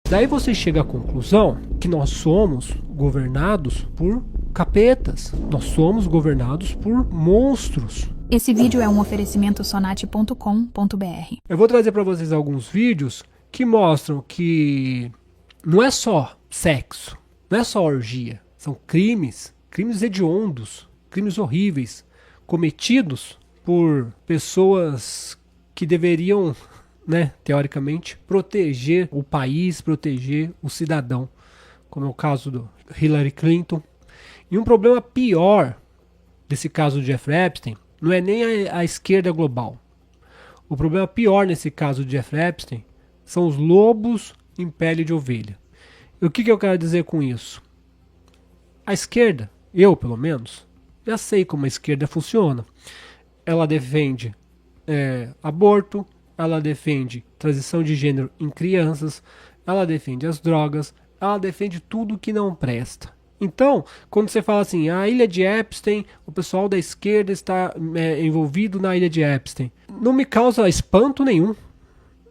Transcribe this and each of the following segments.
Daí você chega à conclusão que nós somos governados por capetas. Nós somos governados por monstros. Esse vídeo é um oferecimento sonate.com.br. Eu vou trazer para vocês alguns vídeos que mostram que não é só sexo, não é só orgia. São crimes hediondos, crimes horríveis, cometidos por pessoas que deveriam, teoricamente, proteger o país, proteger o cidadão, como é o caso do Hillary Clinton. E um problema pior desse caso de Jeffrey Epstein não é nem a esquerda global. O problema pior nesse caso de Jeffrey Epstein são os lobos em pele de ovelha. E o que eu quero dizer com isso? A esquerda, eu pelo menos, já sei como a esquerda funciona. Ela defende aborto, ela defende transição de gênero em crianças, ela defende as drogas, ela defende tudo que não presta. Então, quando você fala assim, a ilha de Epstein, o pessoal da esquerda está envolvido na ilha de Epstein, não me causa espanto nenhum.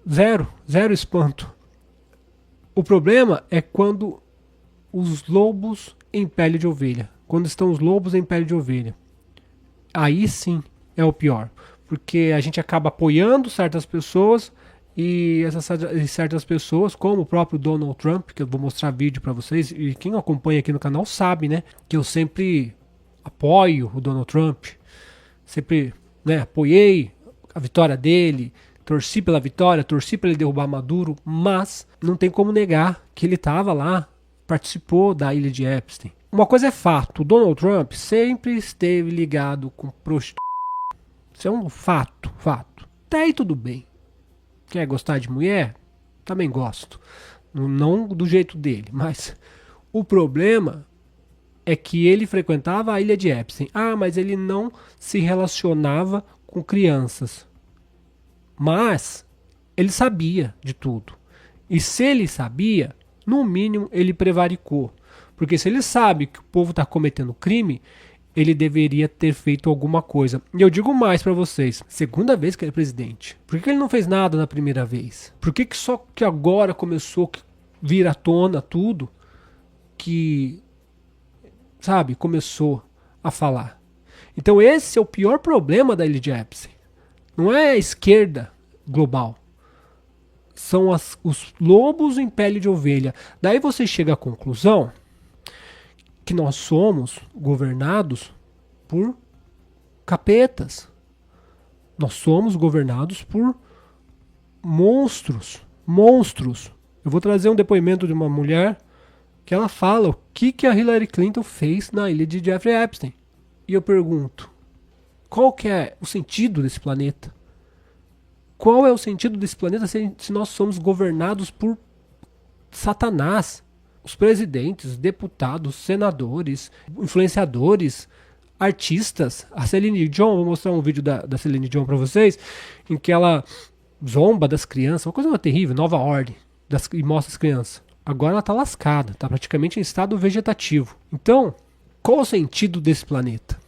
Zero espanto. O problema é quando os lobos em pele de ovelha, quando estão os lobos em pele de ovelha. Aí sim é o pior, porque a gente acaba apoiando certas pessoas e essas certas pessoas, como o próprio Donald Trump, que eu vou mostrar vídeo para vocês, e quem acompanha aqui no canal sabe, que eu sempre apoio o Donald Trump, sempre apoiei a vitória dele, torci pela vitória, torci para ele derrubar Maduro, mas não tem como negar que ele estava lá, participou da ilha de Epstein. Uma coisa é fato, o Donald Trump sempre esteve ligado com prostituição. Isso é um fato. Até aí tudo bem. Quer gostar de mulher? Também gosto. Não do jeito dele, mas o problema é que ele frequentava a ilha de Epstein. Mas ele não se relacionava com crianças. Mas ele sabia de tudo. E se ele sabia, no mínimo ele prevaricou. Porque se ele sabe que o povo está cometendo crime, ele deveria ter feito alguma coisa. E eu digo mais para vocês, segunda vez que ele é presidente. Por que ele não fez nada na primeira vez? Por que só que agora começou a vir à tona tudo que, começou a falar? Então esse é o pior problema da ilha de Epstein. Não é a esquerda global. São os lobos em pele de ovelha. Daí você chega à conclusão que nós somos governados por capetas. Nós somos governados por monstros. Eu vou trazer um depoimento de uma mulher que ela fala o que a Hillary Clinton fez na ilha de Jeffrey Epstein. E eu pergunto, qual que é o sentido desse planeta? Qual é o sentido desse planeta se nós somos governados por Satanás? Os presidentes, deputados, senadores, influenciadores, artistas. A Celine Dion, vou mostrar um vídeo da Celine Dion para vocês, em que ela zomba das crianças, uma coisa terrível, nova ordem, e mostra as crianças. Agora ela está lascada, está praticamente em estado vegetativo. Então, qual o sentido desse planeta?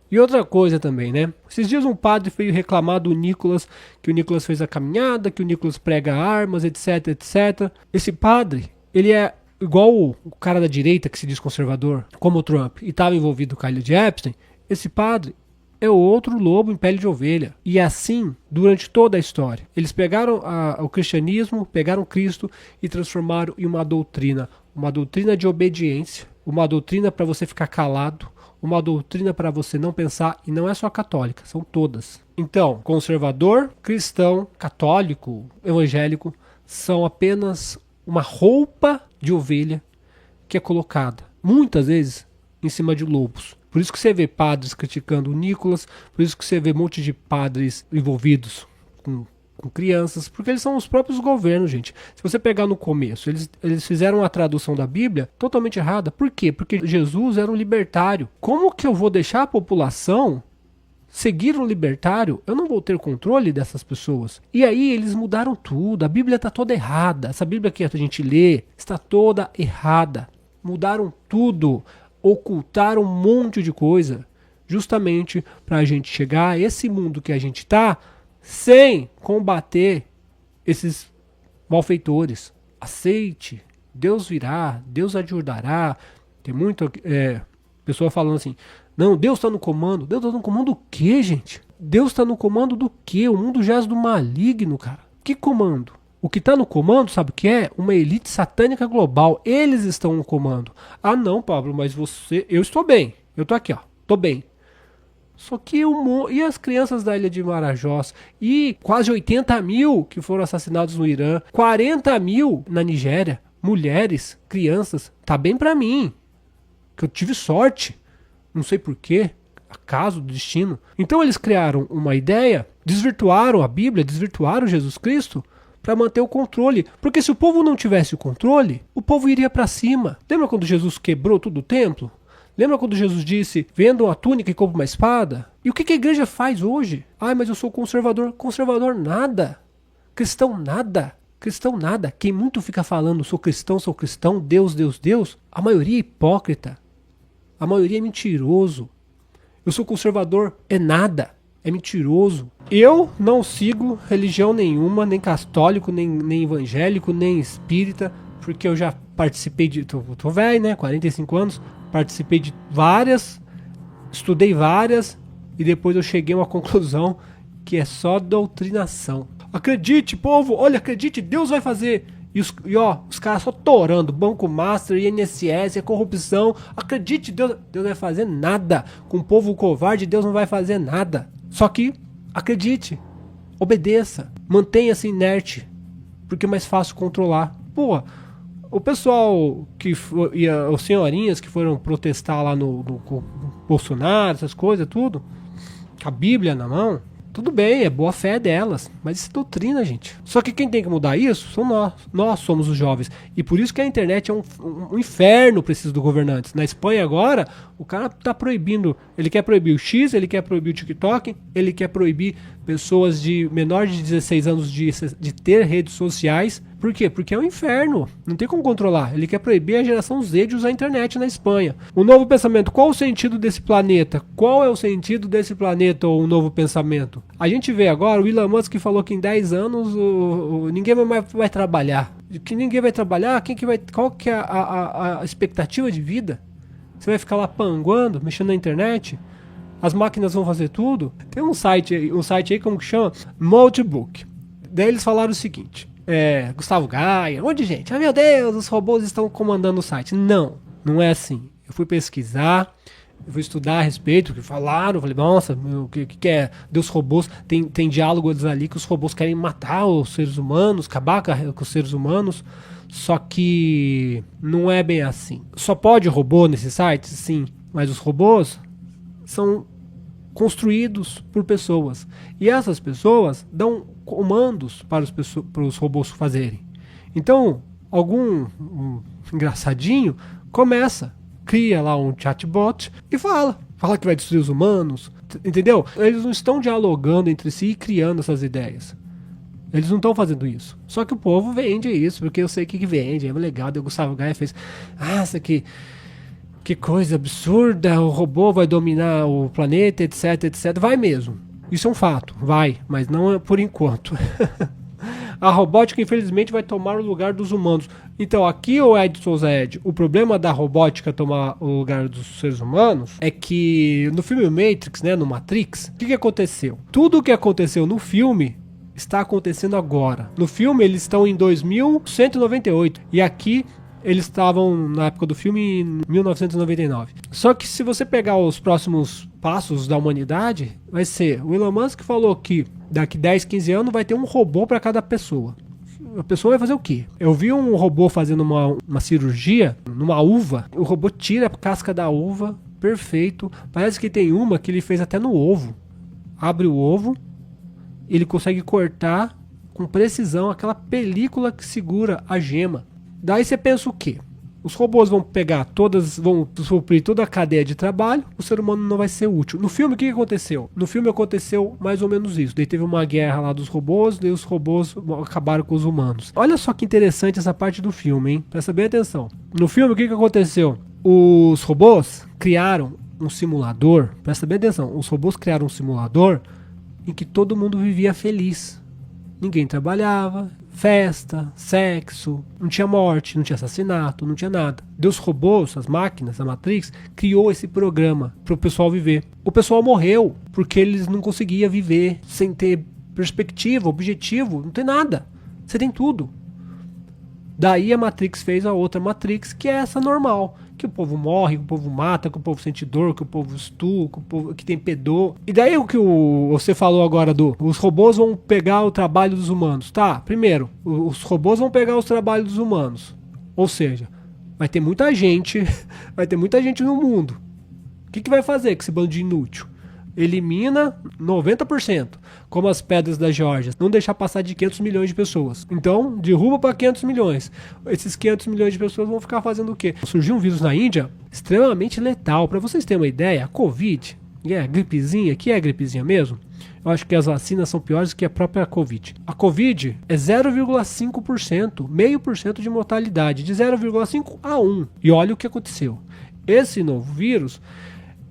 E outra coisa também, Esses dias um padre veio reclamar do Nicolas, que o Nicolas fez a caminhada, que o Nicolas prega armas, etc, etc. Esse padre, ele é igual o cara da direita que se diz conservador, como o Trump, e estava envolvido com a ilha de Epstein. Esse padre é outro lobo em pele de ovelha. E assim, durante toda a história. Eles pegaram o cristianismo, pegaram Cristo e transformaram em uma doutrina de obediência, uma doutrina para você ficar calado, uma doutrina para você não pensar, e não é só católica, são todas. Então, conservador, cristão, católico, evangélico, são apenas uma roupa de ovelha que é colocada, muitas vezes, em cima de lobos. Por isso que você vê padres criticando o Nicolas, por isso que você vê um monte de padres envolvidos com crianças, porque eles são os próprios governos, gente. Se você pegar no começo, eles fizeram a tradução da Bíblia totalmente errada. Por quê? Porque Jesus era um libertário. Como que eu vou deixar a população seguir um libertário? Eu não vou ter controle dessas pessoas. E aí eles mudaram tudo. A Bíblia está toda errada. Essa Bíblia que a gente lê está toda errada. Mudaram tudo. Ocultaram um monte de coisa. Justamente para a gente chegar a esse mundo que a gente está, sem combater esses malfeitores. aceite, Deus virá, Deus ajudará. Tem muita pessoa falando assim, não, Deus está no comando. Deus está no comando do quê, gente? Deus está no comando do quê? O mundo jaz do maligno, cara. Que comando? O que está no comando, sabe o que é? Uma elite satânica global. Eles estão no comando. Ah não, Pablo, mas eu estou bem. Eu estou aqui, ó. Estou bem. Só que e as crianças da ilha de Marajós? E quase 80 mil que foram assassinados no Irã. 40 mil na Nigéria. Mulheres, crianças. Tá bem pra mim. Que eu tive sorte. Não sei porquê. Acaso do destino. Então eles criaram uma ideia. Desvirtuaram a Bíblia. Desvirtuaram Jesus Cristo. Para manter o controle. Porque se o povo não tivesse o controle, o povo iria para cima. Lembra quando Jesus quebrou todo o templo? Lembra quando Jesus disse, venda uma túnica e compra uma espada? E o que a igreja faz hoje? Ai, mas eu sou conservador. Conservador nada. Cristão nada. Cristão nada. Quem muito fica falando, sou cristão, Deus, Deus, Deus, a maioria é hipócrita. A maioria é mentiroso. Eu sou conservador, é nada. É mentiroso. Eu não sigo religião nenhuma, nem católico, nem evangélico, nem espírita, porque eu já participei de... Tô velho, né? 45 anos. Participei de várias, estudei várias, e depois eu cheguei a uma conclusão que é só doutrinação. Acredite, povo, olha, acredite, Deus vai fazer. Os caras só torando, Banco Master, INSS, corrupção. Acredite, Deus não vai fazer nada. Com o povo covarde, Deus não vai fazer nada. Só que, acredite, obedeça, mantenha-se inerte, porque é mais fácil controlar. Pô, o pessoal os senhorinhas que foram protestar lá no Bolsonaro, essas coisas, tudo, com a Bíblia na mão, tudo bem, é boa fé delas, mas isso é doutrina, gente. Só que quem tem que mudar isso são nós. Nós somos os jovens. E por isso que a internet é um inferno para esses governantes. Na Espanha agora, o cara tá proibindo, ele quer proibir o X, ele quer proibir o TikTok, ele quer proibir pessoas de menor de 16 anos de ter redes sociais. Por quê? Porque é um inferno. Não tem como controlar. Ele quer proibir a geração Z de usar a internet na Espanha. O novo pensamento. Qual o sentido desse planeta? Qual é o sentido desse planeta ou o novo pensamento? A gente vê agora, o Elon Musk falou que em 10 anos ninguém vai trabalhar. Que ninguém vai trabalhar? Qual que é a expectativa de vida? Você vai ficar lá panguando, mexendo na internet? As máquinas vão fazer tudo? Tem um site aí, como que chama? Multibook. Daí eles falaram o seguinte... Gustavo Gaia, um monte de gente. Ah, meu Deus, os robôs estão comandando o site. Não é assim. Eu fui pesquisar, eu fui estudar a respeito, que falaram, falei, nossa, o que é? Deus robôs, tem diálogos ali que os robôs querem matar os seres humanos, acabar com os seres humanos, só que não é bem assim. Só pode robô nesse site? Sim, mas os robôs são construídos por pessoas. E essas pessoas dão comandos para os robôs fazerem. Então, algum engraçadinho cria lá um chatbot e fala que vai destruir os humanos, entendeu? Eles não estão dialogando entre si e criando essas ideias. Eles não estão fazendo isso. Só que o povo vende isso, porque eu sei que vende, é legal. O Gustavo Gaia fez, isso aqui... Que coisa absurda, o robô vai dominar o planeta, etc, etc. Vai mesmo. Isso é um fato, vai, mas não é por enquanto. A robótica, infelizmente, vai tomar o lugar dos humanos. Então, aqui, o Ed Souza Ed, o problema da robótica tomar o lugar dos seres humanos é que no filme Matrix, né, no Matrix, o que aconteceu? Tudo o que aconteceu no filme está acontecendo agora. No filme, eles estão em 2198. E aqui... eles estavam, na época do filme, em 1999. Só que se você pegar os próximos passos da humanidade, vai ser... O Elon Musk falou que daqui 10, 15 anos vai ter um robô para cada pessoa. A pessoa vai fazer o quê? Eu vi um robô fazendo uma cirurgia numa uva. O robô tira a casca da uva, perfeito. Parece que tem uma que ele fez até no ovo. Abre o ovo, ele consegue cortar com precisão aquela película que segura a gema. Daí você pensa o quê? Os robôs vão vão suprir toda a cadeia de trabalho, o ser humano não vai ser útil. No filme, o que aconteceu? No filme aconteceu mais ou menos isso. Daí teve uma guerra lá dos robôs, daí os robôs acabaram com os humanos. Olha só que interessante essa parte do filme, hein? Presta bem atenção. No filme, o que aconteceu? Os robôs criaram um simulador, presta bem atenção, os robôs criaram um simulador em que todo mundo vivia feliz. Ninguém trabalhava, festa, sexo, não tinha morte, não tinha assassinato, não tinha nada. Deus robôs, as máquinas, a Matrix, criou esse programa para o pessoal viver. O pessoal morreu porque eles não conseguiam viver sem ter perspectiva, objetivo, não tem nada. Você tem tudo. Daí a Matrix fez a outra Matrix, que é essa normal. Que o povo morre, que o povo mata, que o povo sente dor, que o povo estua, que o povo que tem pedô. E daí o que você falou agora os robôs vão pegar o trabalho dos humanos. Tá, primeiro, os robôs vão pegar os trabalhos dos humanos. Ou seja, vai ter muita gente no mundo. O que vai fazer com esse bando de inútil? Elimina 90%, como as pedras da Geórgia. Não deixar passar de 500 milhões de pessoas. Então, derruba para 500 milhões. Esses 500 milhões de pessoas vão ficar fazendo o quê? Surgiu um vírus na Índia extremamente letal. Para vocês terem uma ideia, a Covid, a gripezinha, que é a gripezinha mesmo? Eu acho que as vacinas são piores que a própria Covid. A Covid é 0,5%, 0,5% de mortalidade, de 0,5 a 1. E olha o que aconteceu. Esse novo vírus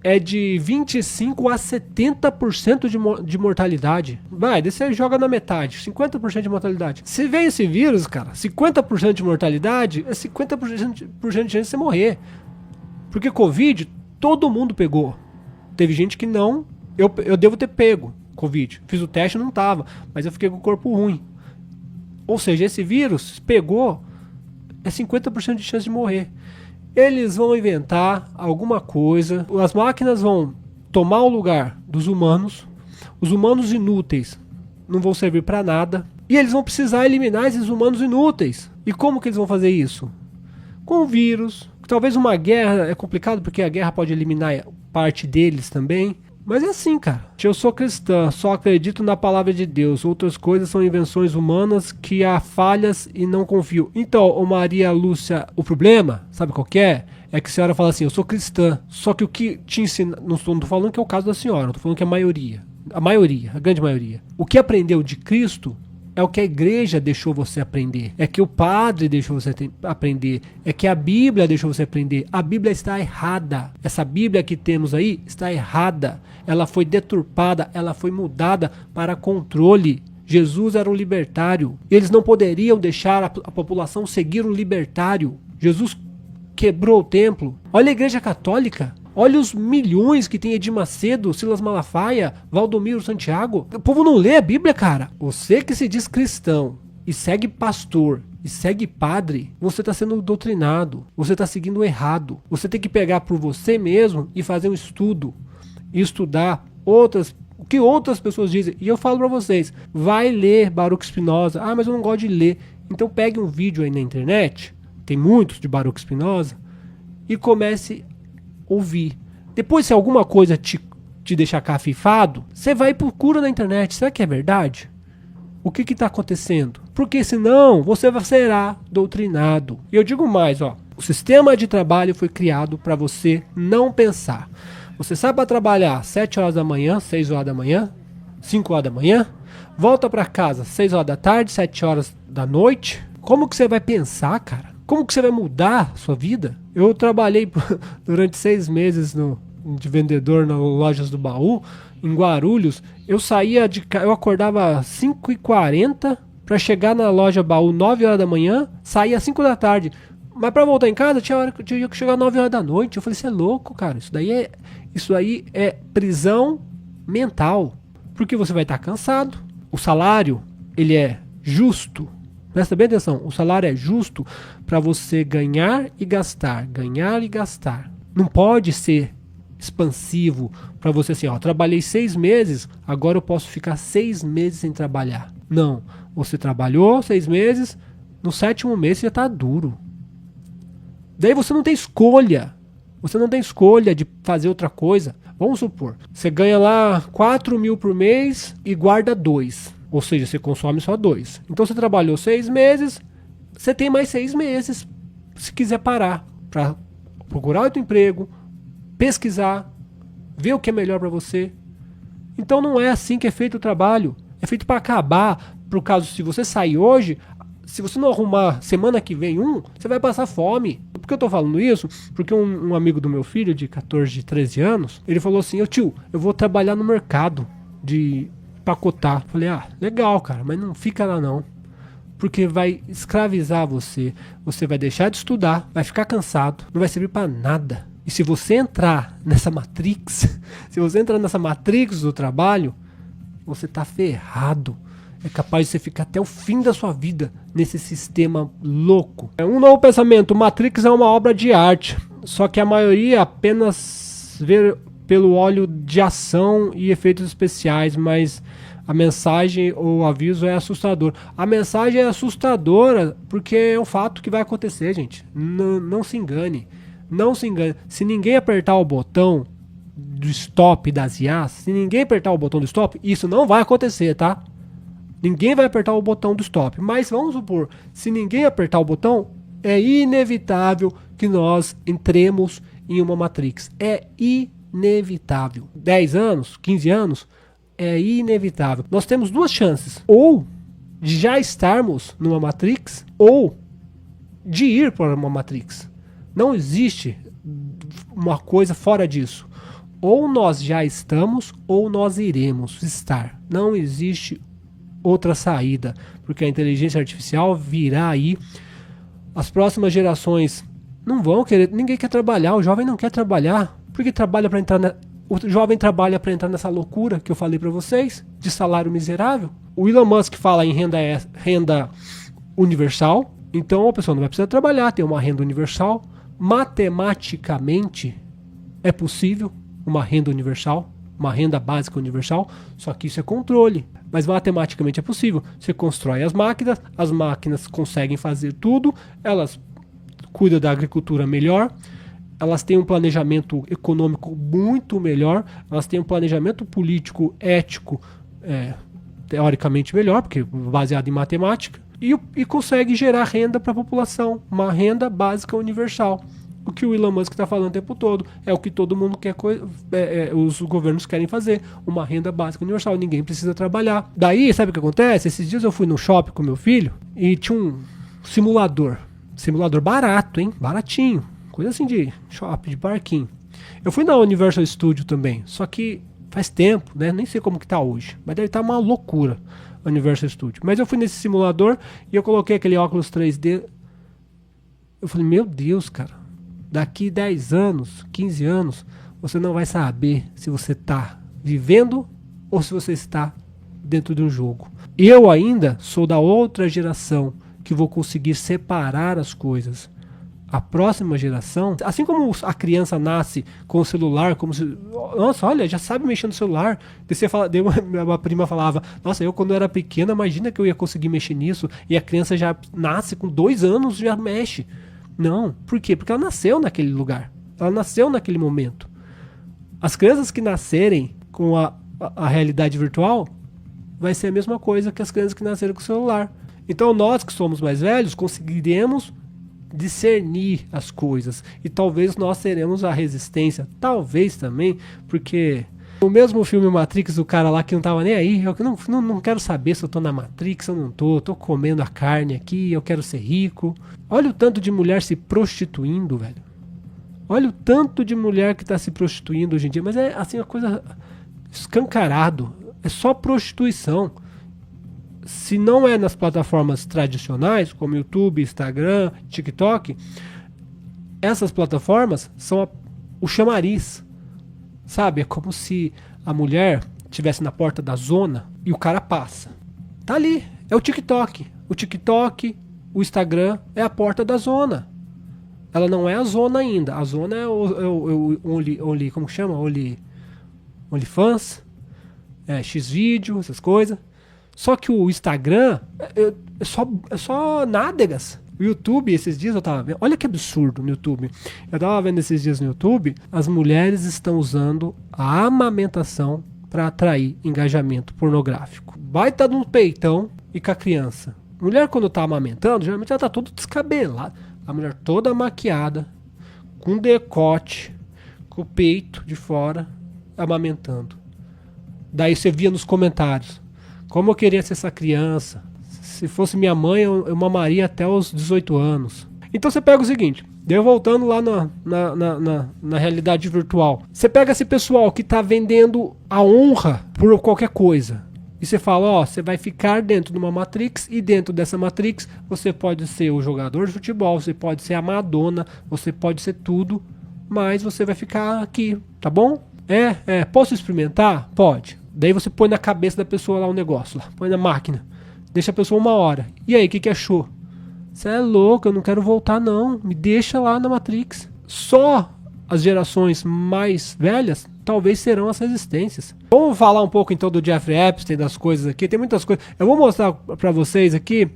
é de 25 a 70% de mortalidade. Vai, daí você joga na metade, 50% de mortalidade. Se vem esse vírus, cara, 50% de mortalidade, é 50% de chance de você morrer. Porque Covid, todo mundo pegou. Teve gente que não, eu devo ter pego Covid. Fiz o teste e não tava, mas eu fiquei com o corpo ruim. Ou seja, esse vírus pegou, é 50% de chance de morrer. Eles vão inventar alguma coisa, as máquinas vão tomar o lugar dos humanos, os humanos inúteis não vão servir para nada, e eles vão precisar eliminar esses humanos inúteis. E como que eles vão fazer isso? Com vírus, talvez uma guerra, é complicado porque a guerra pode eliminar parte deles também, mas é assim, cara. Eu sou cristã, só acredito na palavra de Deus. Outras coisas são invenções humanas que há falhas e não confio. Então, ô Maria Lúcia, o problema, sabe qual que é? É que a senhora fala assim, eu sou cristã. Só que o que te ensina, não estou falando que é o caso da senhora, estou falando que é a maioria. A grande maioria. O que aprendeu de Cristo é o que a igreja deixou você aprender. É que o padre deixou você aprender. É que a Bíblia deixou você aprender. A Bíblia está errada. Essa Bíblia que temos aí está errada. Ela foi deturpada, ela foi mudada para controle. Jesus era um libertário. Eles não poderiam deixar a população seguir um libertário. Jesus quebrou o templo. Olha a igreja católica. Olha os milhões que tem Edir Macedo, Silas Malafaia, Valdomiro Santiago. O povo não lê a Bíblia, cara. Você que se diz cristão e segue pastor e segue padre, você está sendo doutrinado. Você está seguindo errado. Você tem que pegar por você mesmo e fazer um estudo. E estudar o que outras pessoas dizem. E eu falo para vocês, vai ler Baruch Spinoza. Ah, mas eu não gosto de ler. Então pegue um vídeo aí na internet, tem muitos de Baruch Spinoza, e comece ouvir. Depois, se alguma coisa te deixar cafifado, você vai e procura na internet. Será que é verdade? O que está acontecendo? Porque senão você será doutrinado. E eu digo mais, ó. O sistema de trabalho foi criado para você não pensar. Você sai para trabalhar 7 horas da manhã, 6 horas da manhã, 5 horas da manhã, volta para casa 6 horas da tarde, 7 horas da noite. Como que você vai pensar, cara? Como que você vai mudar a sua vida? Eu trabalhei durante 6 meses de vendedor nas lojas do baú, em Guarulhos. Eu eu acordava às 5h40 para chegar na loja baú 9 horas da manhã, saía às 5 da tarde. Mas para voltar em casa tinha que chegar às 9 horas da noite. Eu falei, você é louco, cara. Isso aí é prisão mental. Porque você vai estar cansado. O salário, ele é justo. Presta bem atenção, o salário é justo para você ganhar e gastar, ganhar e gastar. Não pode ser expansivo para você assim, ó, trabalhei 6 meses, agora eu posso ficar 6 meses sem trabalhar. Não, você trabalhou 6 meses, no 7º mês você já está duro. Daí você não tem escolha, de fazer outra coisa. Vamos supor, você ganha lá 4 mil por mês e guarda 2. Ou seja, você consome só 2. Então você trabalhou 6 meses, você tem mais 6 meses se quiser parar para procurar outro emprego, pesquisar, ver o que é melhor para você. Então não é assim que é feito o trabalho. É feito para acabar. Por caso, se você sair hoje, se você não arrumar semana que vem você vai passar fome. Por que eu tô falando isso? Porque um amigo do meu filho, de 14, 13 anos, ele falou assim, tio, eu vou trabalhar no mercado de pacotar. Falei, legal, cara, mas não fica lá não. porque vai escravizar você. Você vai deixar de estudar, vai ficar cansado, não vai servir para nada. E se você entrar nessa Matrix, se você entrar nessa Matrix do trabalho, você tá ferrado. É capaz de você ficar até o fim da sua vida nesse sistema louco. Um novo pensamento: Matrix é uma obra de arte, só que a maioria apenas vê pelo óleo de ação e efeitos especiais, mas a mensagem ou o aviso é assustador. A mensagem é assustadora porque é um fato que vai acontecer, gente. Não se engane. Não se engane. Se ninguém apertar o botão do stop das IAs, se ninguém apertar o botão do stop, isso não vai acontecer, tá? Ninguém vai apertar o botão do stop. Mas vamos supor, se ninguém apertar o botão, é inevitável que nós entremos em uma Matrix. É inevitável. 10 anos, 15 anos, é inevitável. Nós temos duas chances. Ou de já estarmos numa Matrix, ou de ir para uma Matrix. Não existe uma coisa fora disso. Ou nós já estamos, ou nós iremos estar. Não existe outra saída, porque a inteligência artificial virá aí. As próximas gerações não vão querer, ninguém quer trabalhar, o jovem não quer trabalhar, porque trabalha para entrar o jovem trabalha para entrar nessa loucura que eu falei para vocês, de salário miserável. O Elon Musk fala em renda universal, então a pessoa não vai precisar trabalhar, tem uma renda universal. Matematicamente é possível uma renda universal, uma renda básica universal, só que isso é controle. Mas matematicamente é possível. Você constrói as máquinas conseguem fazer tudo, elas cuidam da agricultura melhor, elas têm um planejamento econômico muito melhor, elas têm um planejamento político, ético, teoricamente melhor, porque baseado em matemática, e consegue gerar renda para a população, uma renda básica universal. O que o Elon Musk está falando o tempo todo é o que todo mundo quer, os governos querem fazer, uma renda básica universal, ninguém precisa trabalhar. Daí, sabe o que acontece? Esses dias eu fui no shopping com meu filho e tinha um simulador barato, hein? Baratinho, coisa assim de shopping, de parquinho. Eu fui na Universal Studio também, só que faz tempo, né? Nem sei como que tá hoje, mas deve estar uma loucura a Universal Studio. Mas eu fui nesse simulador e eu coloquei aquele óculos 3D. Eu falei, meu Deus, cara. Daqui 10 anos, 15 anos, você não vai saber se você está vivendo ou se você está dentro de um jogo. Eu ainda sou da outra geração que vou conseguir separar as coisas. A próxima geração, assim como a criança nasce com o celular, como se, nossa, olha, já sabe mexer no celular. Uma prima falava, nossa, eu quando era pequena, imagina que eu ia conseguir mexer nisso. E a criança já nasce com 2 anos, já mexe. Não, por quê? Porque ela nasceu naquele lugar, ela nasceu naquele momento. As crianças que nascerem com a realidade virtual vai ser a mesma coisa que as crianças que nasceram com o celular. Então nós que somos mais velhos conseguiremos discernir as coisas e talvez nós teremos a resistência, talvez também, porque no mesmo filme Matrix, o cara lá que não tava nem aí, eu não quero saber se eu tô na Matrix, eu não tô comendo a carne aqui, eu quero ser rico. Olha o tanto de mulher se prostituindo, velho. Olha o tanto de mulher que tá se prostituindo hoje em dia, mas é assim uma coisa escancarado, é só prostituição. Se não é nas plataformas tradicionais, como YouTube, Instagram, TikTok, essas plataformas são o chamariz. Sabe, é como se a mulher estivesse na porta da zona e o cara passa. Tá ali, é o TikTok. O TikTok, o Instagram é a porta da zona. Ela não é a zona ainda. A zona é o Only, como chama? OnlyFans, Xvideo, essas coisas. Só que o Instagram é só nádegas. O YouTube, esses dias eu tava vendo, olha que absurdo no YouTube. Eu tava vendo esses dias no YouTube, as mulheres estão usando a amamentação para atrair engajamento pornográfico. Vai estar num peitão e com a criança. Mulher quando tá amamentando, geralmente ela tá toda descabelada. A mulher toda maquiada, com decote, com o peito de fora, amamentando. Daí você via nos comentários, como eu queria ser essa criança. Se fosse minha mãe, eu mamaria até os 18 anos. Então você pega o seguinte, daí voltando lá na realidade virtual. Você pega esse pessoal que está vendendo a honra por qualquer coisa. E você fala, ó, você vai ficar dentro de uma Matrix, e dentro dessa Matrix você pode ser o jogador de futebol, você pode ser a Madonna, você pode ser tudo, mas você vai ficar aqui, tá bom? Posso experimentar? Pode. Daí você põe na cabeça da pessoa lá um negócio, lá, põe na máquina, deixa a pessoa 1 hora. E aí, o que achou? Você é louco, eu não quero voltar não, me deixa lá na Matrix. Só as gerações mais velhas talvez serão as resistências. Vamos falar um pouco então do Jeffrey Epstein, das coisas aqui. Tem muitas coisas. Eu vou mostrar pra vocês aqui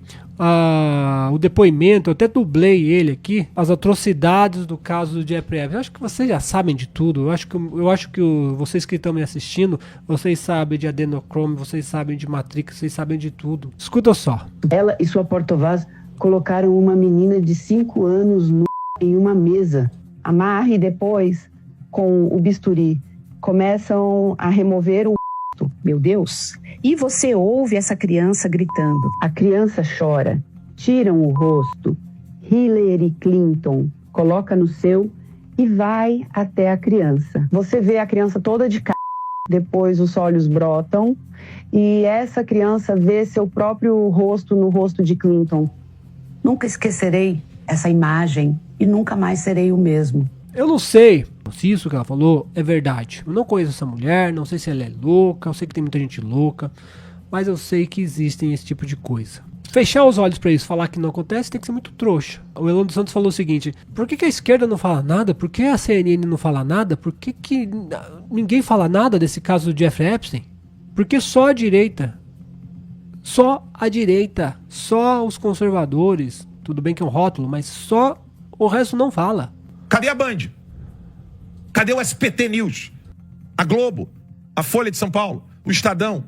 o depoimento. Eu até dublei ele aqui. As atrocidades do caso do Jeffrey Epstein. Eu acho que vocês já sabem de tudo. Eu acho que vocês que estão me assistindo, vocês sabem de adenocrome, vocês sabem de Matrix, vocês sabem de tudo. Escuta só. Ela e sua porta-voz colocaram uma menina de 5 anos em uma mesa. Amarre depois com o bisturi. Começam a remover o meu Deus. E você ouve essa criança gritando. A criança chora. Tiram o rosto. Hillary Clinton coloca no seu e vai até a criança. Você vê a criança toda de cara. Depois os olhos brotam. E essa criança vê seu próprio rosto no rosto de Clinton. Nunca esquecerei essa imagem e nunca mais serei o mesmo. Eu não sei se isso que ela falou é verdade. Eu não conheço essa mulher, não sei se ela é louca, eu sei que tem muita gente louca, mas eu sei que existem esse tipo de coisa. Fechar os olhos pra isso, falar que não acontece, tem que ser muito trouxa. O Elon dos Santos falou o seguinte: por que a esquerda não fala nada? Por que a CNN não fala nada? Por que ninguém fala nada desse caso do Jeffrey Epstein? Porque só a direita, só os conservadores, tudo bem que é um rótulo, mas só o resto não fala. Cadê a Band? Cadê o SPT News? A Globo? A Folha de São Paulo? O Estadão?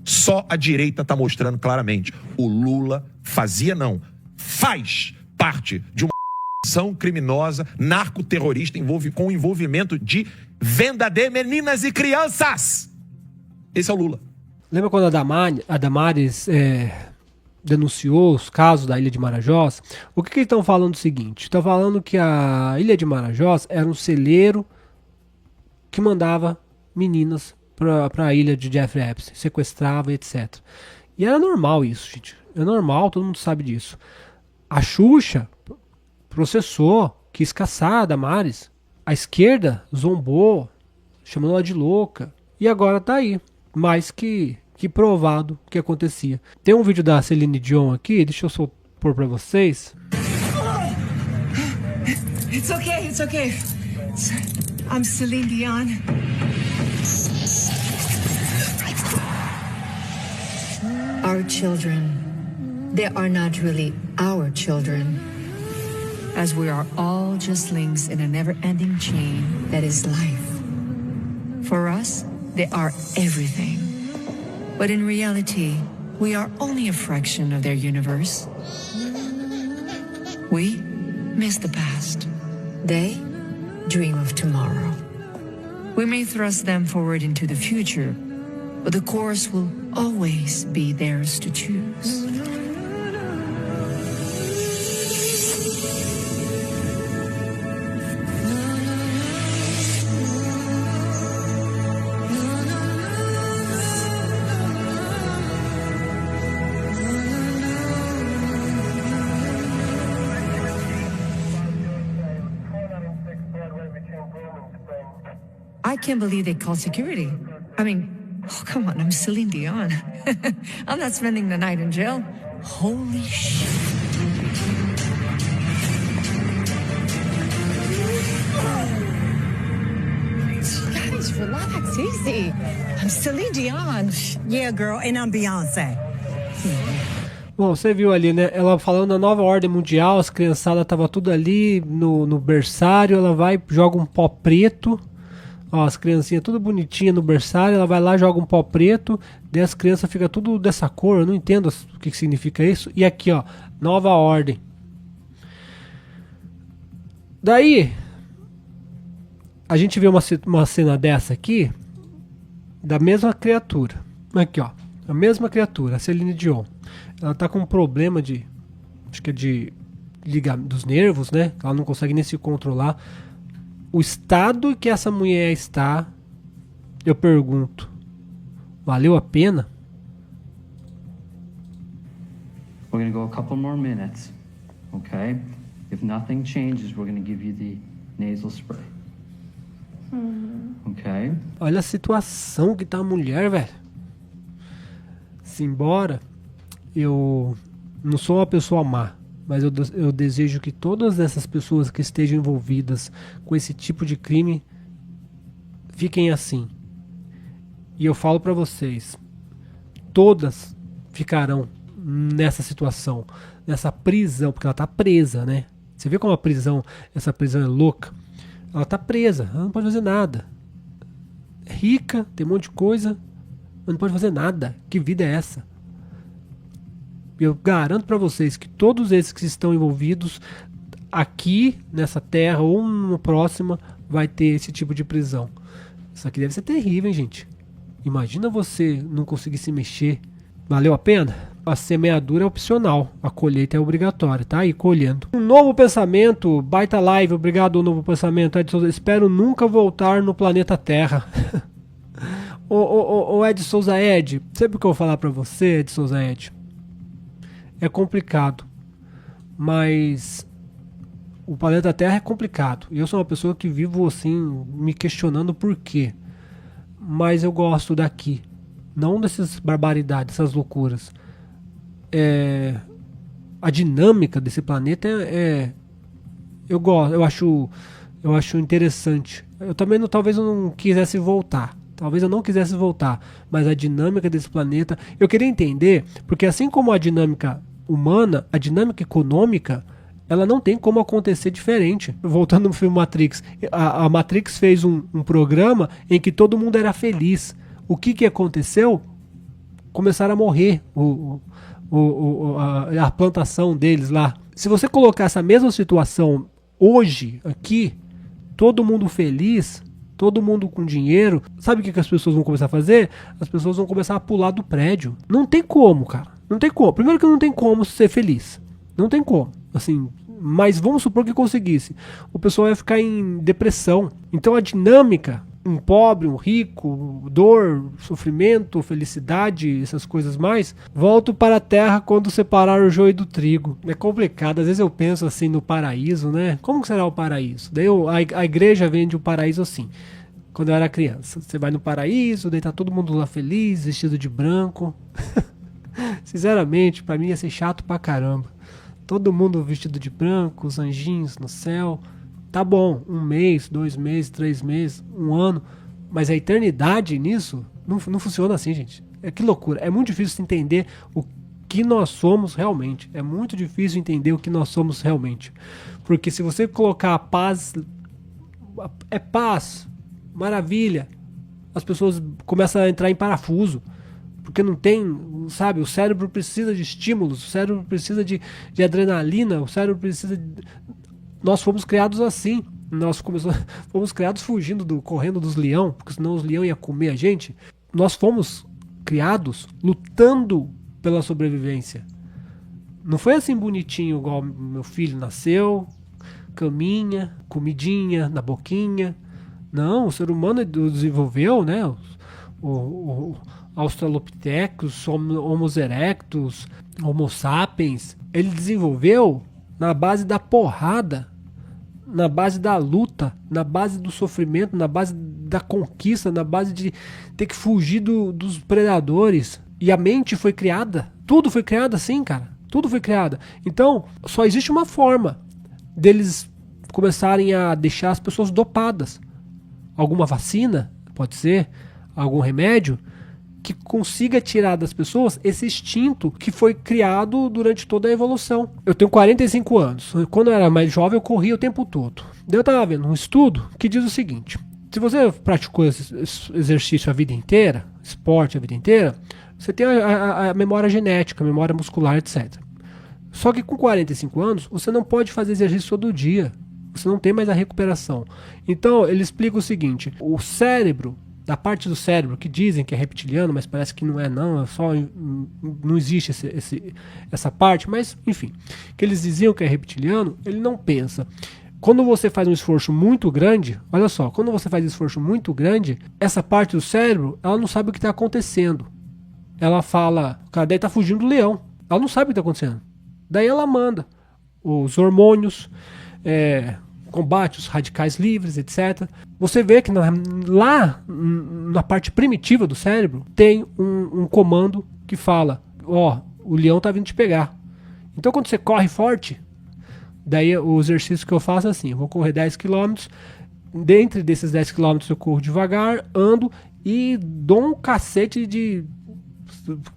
Só a direita está mostrando claramente. O Lula faz parte de uma ação criminosa, narcoterrorista, com envolvimento de venda de meninas e crianças. Esse é o Lula. Lembra quando a Damares denunciou os casos da Ilha de Marajós? O que eles estão falando? O seguinte: estão falando que a Ilha de Marajós era um celeiro que mandava meninas para a ilha de Jeffrey Epstein, sequestrava, etc. E era normal isso, gente. É normal, todo mundo sabe disso. A Xuxa processou, quis caçar a Damares. A esquerda zombou, chamou ela de louca. E agora tá aí, mais que provado o que acontecia. Tem um vídeo da Celine Dion aqui, deixa eu só pôr pra vocês. It's okay. I'm Celine Dion. Our children, they are not really our children, as we are all just links in a never-ending chain that is life. For us, they are everything. But in reality, we are only a fraction of their universe. We miss the past. They dream of tomorrow. We may thrust them forward into the future, but the course will always be theirs to choose. I can't believe they called security. I mean, oh, come on, I'm Celine Dion. I'm not spending the night in jail. Holy shit. Guys, relax, easy. I'm Celine Dion. Yeah, girl, and I'm Beyoncé. Bom, você viu ali, né? Ela falando da nova ordem mundial, as criançadas tava tudo ali no berçário, ela vai, joga um pó preto. Ó, as criancinhas tudo bonitinha no berçário, ela vai lá, joga um pó preto, daí as crianças ficam tudo dessa cor, eu não entendo o que significa isso. E aqui, ó, nova ordem. Daí, a gente vê uma cena dessa aqui, da mesma criatura. Aqui, ó, a mesma criatura, a Celine Dion. Ela tá com um problema de, acho que é de dos nervos, né? Ela não consegue nem se controlar. O estado que essa mulher está, eu pergunto, Valeu a pena? We're going to go a couple more minutes, okay? If nothing changes, we're going to give you the nasal spray. Okay? Olha a situação que tá a mulher, velho. Simbora, eu não sou uma pessoa má, mas eu desejo que todas essas pessoas que estejam envolvidas com esse tipo de crime fiquem assim. E eu falo pra vocês, todas ficarão nessa situação, nessa prisão, porque ela tá presa, né? Você vê como essa prisão é louca? Ela tá presa, ela não pode fazer nada. É rica, tem um monte de coisa, mas não pode fazer nada. Que vida é essa? Eu garanto pra vocês que todos esses que estão envolvidos aqui nessa terra ou no próxima vai ter esse tipo de prisão. Isso aqui deve ser terrível, hein, gente? Imagina você não conseguir se mexer. Valeu a pena? A semeadura é opcional, a colheita é obrigatória, tá aí colhendo. Um novo pensamento, baita live, obrigado ao novo pensamento, Edson. Espero nunca voltar no planeta Terra. Ô Ed Souza Ed, sempre que eu vou falar pra você, Ed Souza Ed, é complicado, mas o planeta Terra é complicado. E eu sou uma pessoa que vivo assim, me questionando por quê. Mas eu gosto daqui, não dessas barbaridades, dessas loucuras. A dinâmica desse planeta eu gosto, eu acho interessante. Eu também talvez eu não quisesse voltar. Talvez eu não quisesse voltar, mas a dinâmica desse planeta, eu queria entender, porque assim como a dinâmica humana, a dinâmica econômica, ela não tem como acontecer diferente. Voltando no filme Matrix, a Matrix fez um programa em que todo mundo era feliz. O que aconteceu? Começaram a morrer a plantação deles lá. Se você colocar essa mesma situação hoje, aqui, todo mundo feliz, todo mundo com dinheiro, sabe o que as pessoas vão começar a fazer? As pessoas vão começar a pular do prédio. Não tem como, cara. Não tem como. Primeiro que não tem como ser feliz. Não tem como. Assim, mas vamos supor que conseguisse. O pessoal ia ficar em depressão. Então a dinâmica, um pobre, um rico, dor, sofrimento, felicidade, essas coisas mais, volto para a terra quando separar o joio do trigo. É complicado, às vezes eu penso assim no paraíso, né? Como que será o paraíso? Daí a igreja vende o paraíso assim. Quando eu era criança, você vai no paraíso, daí tá todo mundo lá feliz, vestido de branco. Sinceramente, pra mim ia ser chato pra caramba. Todo mundo vestido de branco, os anjinhos no céu. Tá bom, 1 mês, 2 meses, 3 meses, 1 ano, mas a eternidade nisso não funciona assim, gente. Que loucura. É muito difícil entender o que nós somos realmente. É muito difícil entender o que nós somos realmente. Porque se você colocar a paz, é paz, maravilha, as pessoas começam a entrar em parafuso. Porque não tem, sabe, o cérebro precisa de estímulos, o cérebro precisa de adrenalina, o cérebro precisa de... Nós fomos criados assim, fomos criados correndo dos leões, porque senão os leões iam comer a gente. Nós fomos criados lutando pela sobrevivência. Não foi assim bonitinho igual meu filho nasceu, caminha, comidinha na boquinha. Não, o ser humano desenvolveu, né, o Australopithecus, Homo erectus, Homo sapiens, ele desenvolveu na base da porrada, na base da luta, na base do sofrimento, na base da conquista, na base de ter que fugir dos predadores. E a mente foi criada, tudo foi criado assim, cara, tudo foi criado. Então, só existe uma forma deles começarem a deixar as pessoas dopadas. Alguma vacina, pode ser, algum remédio, que consiga tirar das pessoas esse instinto que foi criado durante toda a evolução. Eu tenho 45 anos. Quando eu era mais jovem, eu corria o tempo todo. Daí eu estava vendo um estudo que diz o seguinte: se você praticou esse exercício a vida inteira, esporte a vida inteira, você tem a memória genética, a memória muscular, etc. Só que com 45 anos, você não pode fazer exercício todo dia. Você não tem mais a recuperação. Então, ele explica o seguinte: o cérebro, da parte do cérebro que dizem que é reptiliano, mas parece que não é não, não existe essa parte, mas enfim, que eles diziam que é reptiliano, ele não pensa. Quando você faz um esforço muito grande, olha só, quando você faz um esforço muito grande, essa parte do cérebro, ela não sabe o que está acontecendo. Ela fala, o cara daí tá fugindo do leão. Ela não sabe o que está acontecendo. Daí ela manda os hormônios, combate os radicais livres, etc. Você vê que lá na parte primitiva do cérebro tem um comando que fala, ó, o leão tá vindo te pegar. Então quando você corre forte, daí o exercício que eu faço é assim, eu vou correr 10 km, dentro desses 10 km eu corro devagar, ando e dou um cacete de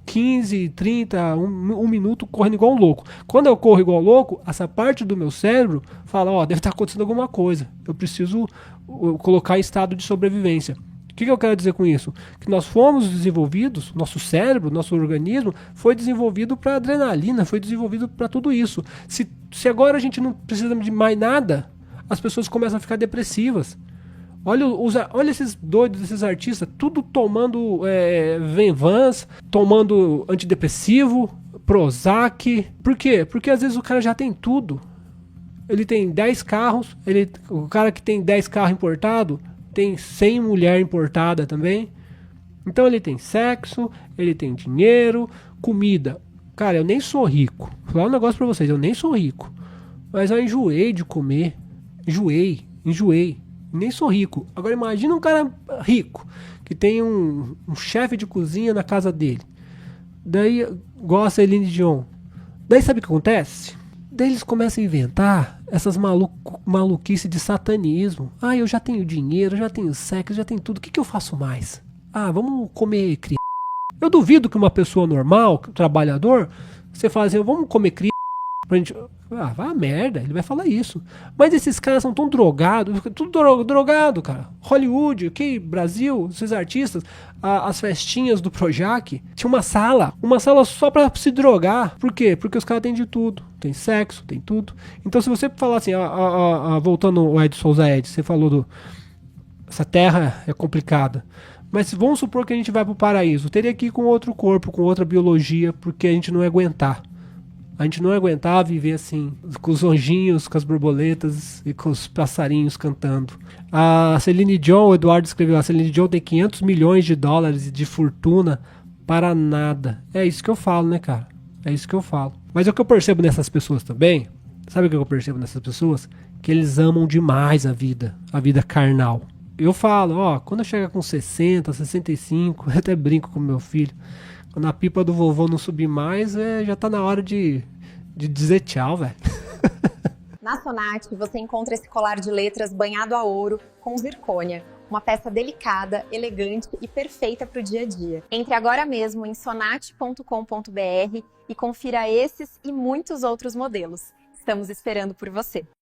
15, 30, um minuto correndo igual um louco. Quando eu corro igual louco, essa parte do meu cérebro fala, ó, deve estar acontecendo alguma coisa. Eu preciso colocar em estado de sobrevivência. O que eu quero dizer com isso? Que nós fomos desenvolvidos, nosso cérebro, nosso organismo foi desenvolvido para adrenalina, foi desenvolvido para tudo isso. Se agora a gente não precisa de mais nada, as pessoas começam a ficar depressivas. Olha esses doidos, esses artistas, tudo tomando Venvans, tomando antidepressivo, Prozac. Por quê? Porque às vezes o cara já tem tudo. Ele tem 10 carros, o cara que tem 10 carros importados tem 100 mulher importada também. Então ele tem sexo, ele tem dinheiro, comida. Cara, eu nem sou rico. Vou falar um negócio pra vocês, eu nem sou rico. Mas eu enjoei de comer. Enjoei. Nem sou rico. Agora imagina um cara rico, que tem um chefe de cozinha na casa dele. Daí gosta de Celine Dion. Daí sabe o que acontece? Daí eles começam a inventar essas maluquices de satanismo. Ah, eu já tenho dinheiro, já tenho sexo, já tenho tudo. O que eu faço mais? Ah, vamos comer criança. Eu duvido que uma pessoa normal, trabalhador, você fala assim, vamos comer criança. Pra gente... Ah, vai a merda, ele vai falar isso. Mas esses caras são tão drogados, tudo drogado, cara. Hollywood, aqui, Brasil, esses artistas, as festinhas do Projac, tinha uma sala só pra se drogar. Por quê? Porque os caras têm de tudo. Tem sexo, tem tudo. Então se você falar assim, voltando ao Ed Souza Ed, você falou essa terra é complicada. Mas vamos supor que a gente vai pro paraíso. Teria que ir com outro corpo, com outra biologia, porque a gente não ia aguentar. A gente não ia aguentar viver assim, com os anjinhos, com as borboletas e com os passarinhos cantando. A Celine Dion, o Eduardo escreveu, a Celine Dion tem 500 milhões de dólares de fortuna para nada. É isso que eu falo, né, cara? É isso que eu falo. Mas o que eu percebo nessas pessoas também, sabe o que eu percebo nessas pessoas? Que eles amam demais a vida carnal. Eu falo, ó, quando eu chegar com 60, 65, eu até brinco com meu filho, quando a pipa do vovô não subir mais, já tá na hora de dizer tchau, velho. Na Sonat, você encontra esse colar de letras banhado a ouro com zircônia. Uma peça delicada, elegante e perfeita para o dia a dia. Entre agora mesmo em sonat.com.br e confira esses e muitos outros modelos. Estamos esperando por você.